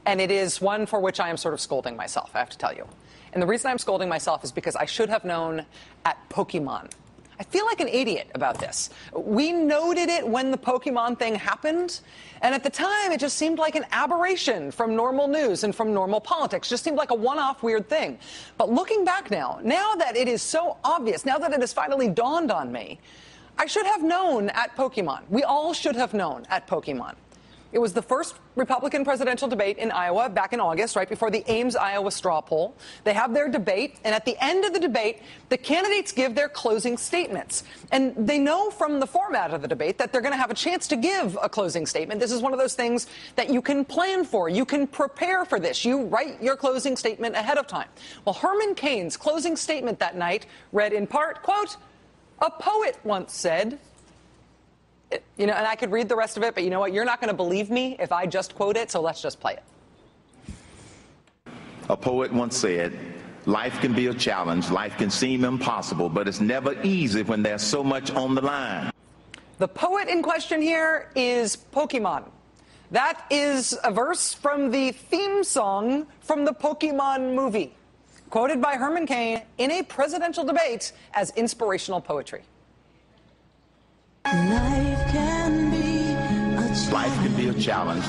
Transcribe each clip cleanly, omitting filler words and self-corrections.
And it is one for which I am sort of scolding myself, I have to tell you. And the reason I'm scolding myself is because I should have known at Pokemon. I feel like an idiot about this. We noted it when the Pokemon thing happened, and at the time it just seemed like an aberration from normal news and from normal politics. Just seemed like a one-off weird thing. But looking back now that it is so obvious, now that it has finally dawned on me, I should have known at Pokemon. We all should have known at Pokemon. It was the first Republican presidential debate in Iowa back in August, right before the Ames, Iowa straw poll. They have their debate, and at the end of the debate, the candidates give their closing statements. And they know from the format of the debate that they're going to have a chance to give a closing statement. This is one of those things that you can plan for. You can prepare for this. You write your closing statement ahead of time. Well, Herman Cain's closing statement that night read in part, quote, "A poet once said," and I could read the rest of it, but you know what? You're not going to believe me if I just quote it, so let's just play it. A poet once said, "Life can be a challenge, life can seem impossible, but it's never easy when there's so much on the line." The poet in question here is Pokemon. That is a verse from the theme song from the Pokemon movie, quoted by Herman Cain in a presidential debate as inspirational poetry. Life can be a challenge.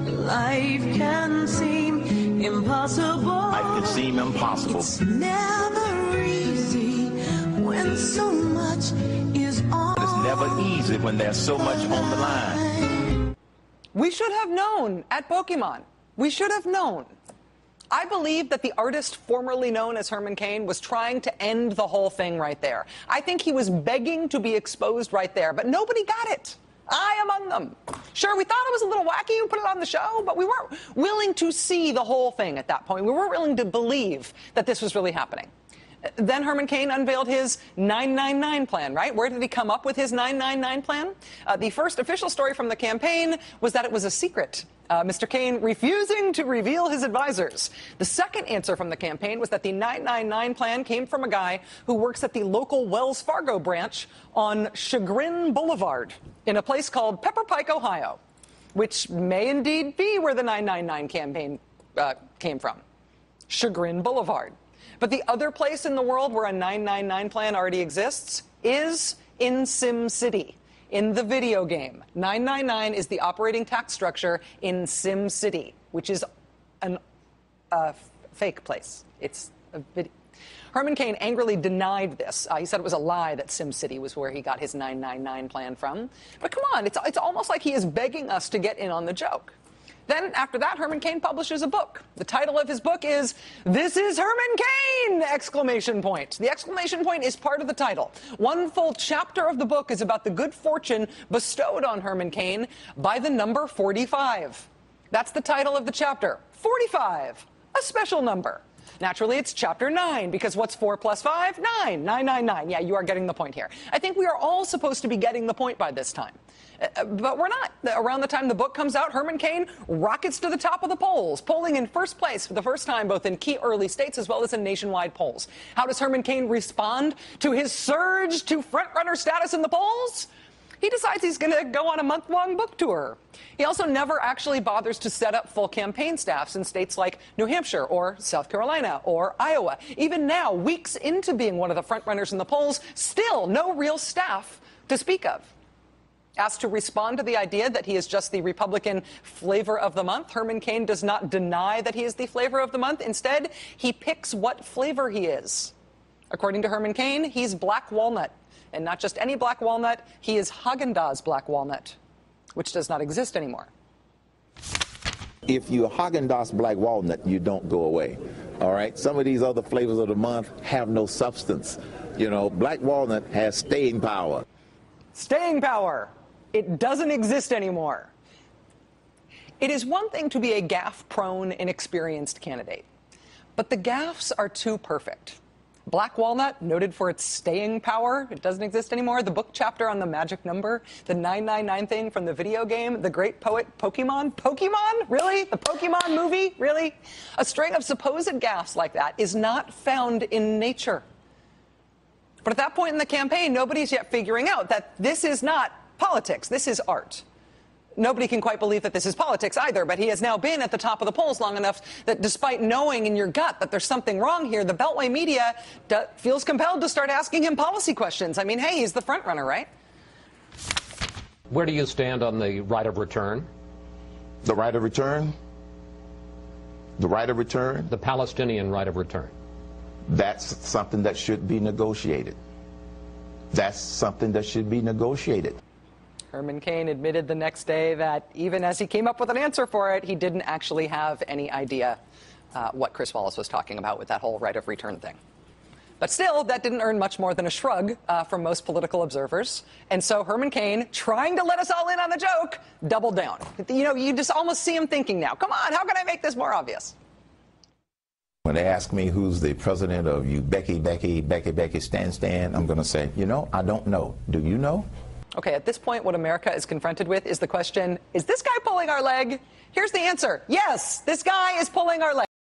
Life can seem impossible. Life can seem impossible. It's never easy when so much is on. It's never easy when there's so much on the line. We should have known at Pokemon. We should have known. I believe that the artist formerly known as Herman Cain was trying to end the whole thing right there. I think he was begging to be exposed right there, but nobody got it. I among them. Sure, we thought it was a little wacky, we put it on the show, but we weren't willing to see the whole thing at that point. We weren't willing to believe that this was really happening. Then Herman Cain unveiled his 999 plan, right? Where did he come up with his 999 plan? The first official story from the campaign was that it was a secret. Mr. Cain refusing to reveal his advisors. The second answer from the campaign was that the 999 plan came from a guy who works at the local Wells Fargo branch on Chagrin Boulevard in a place called Pepper Pike, Ohio, which may indeed be where the 999 campaign came from. Chagrin Boulevard. But the other place in the world where a 999 plan already exists is in Sim City. In the video game, 999 is the operating tax structure in Sim City, which is a fake place. It's a video. Herman Cain angrily denied this. He said it was a lie that Sim City was where he got his 999 plan from. But come on, it's almost like he is begging us to get in on the joke. Then, after that, Herman Cain publishes a book. The title of his book is, "This is Herman Cain!" exclamation point. The exclamation point is part of the title. One full chapter of the book is about the good fortune bestowed on Herman Cain by the number 45. That's the title of the chapter. 45, a special number. Naturally, it's chapter 9, because what's 4 plus 5? 9. 999. Yeah, you are getting the point here. I think we are all supposed to be getting the point by this time. But we're not. Around the time the book comes out, Herman Cain rockets to the top of the polls, polling in first place for the first time, both in key early states as well as in nationwide polls. How does Herman Cain respond to his surge to frontrunner status in the polls? He decides he's going to go on a month-long book tour. He also never actually bothers to set up full campaign staffs in states like New Hampshire or South Carolina or Iowa. Even now, weeks into being one of the frontrunners in the polls, still no real staff to speak of. Asked to respond to the idea that he is just the Republican flavor of the month, Herman Cain does not deny that he is the flavor of the month. Instead, he picks what flavor he is. According to Herman Cain, he's black walnut. And not just any black walnut, he is Haagen-Dazs black walnut, which does not exist anymore. If you're Haagen-Dazs black walnut, you don't go away. All right? Some of these other flavors of the month have no substance. You know, black walnut has staying power. Staying power. It doesn't exist anymore. It is one thing to be a gaffe-prone, inexperienced candidate, but the gaffes are too perfect. Black walnut, noted for its staying power, it doesn't exist anymore. The book chapter on the magic number, the 999 thing from the video game, the great poet Pokemon. Pokemon? Really? The Pokemon movie? Really? A string of supposed gaffes like that is not found in nature. But at that point in the campaign, nobody's yet figuring out that this is not politics. This is art. nobody can quite believe that this is politics either, but he has now been at the top of the polls long enough that despite knowing in your gut that there's something wrong here, the Beltway media feels compelled to start asking him policy questions. I mean, hey, he's the front runner, right? Where do you stand on the right of return? The right of return? The right of return? The Palestinian right of return. That's something that should be negotiated. That's something that should be negotiated. Herman Cain admitted the next day that even as he came up with an answer for it, he didn't actually have any idea what Chris Wallace was talking about with that whole right of return thing. But still, that didn't earn much more than a shrug from most political observers. And so Herman Cain, trying to let us all in on the joke, doubled down. You know, you just almost see him thinking now, come on, how can I make this more obvious? When they ask me who's the president of you, Becky, Stan, I'm going to say, you know, I don't know. Do you know? Okay, at this point, what America is confronted with is the question, is this guy pulling our leg? Here's the answer. Yes, this guy is pulling our leg.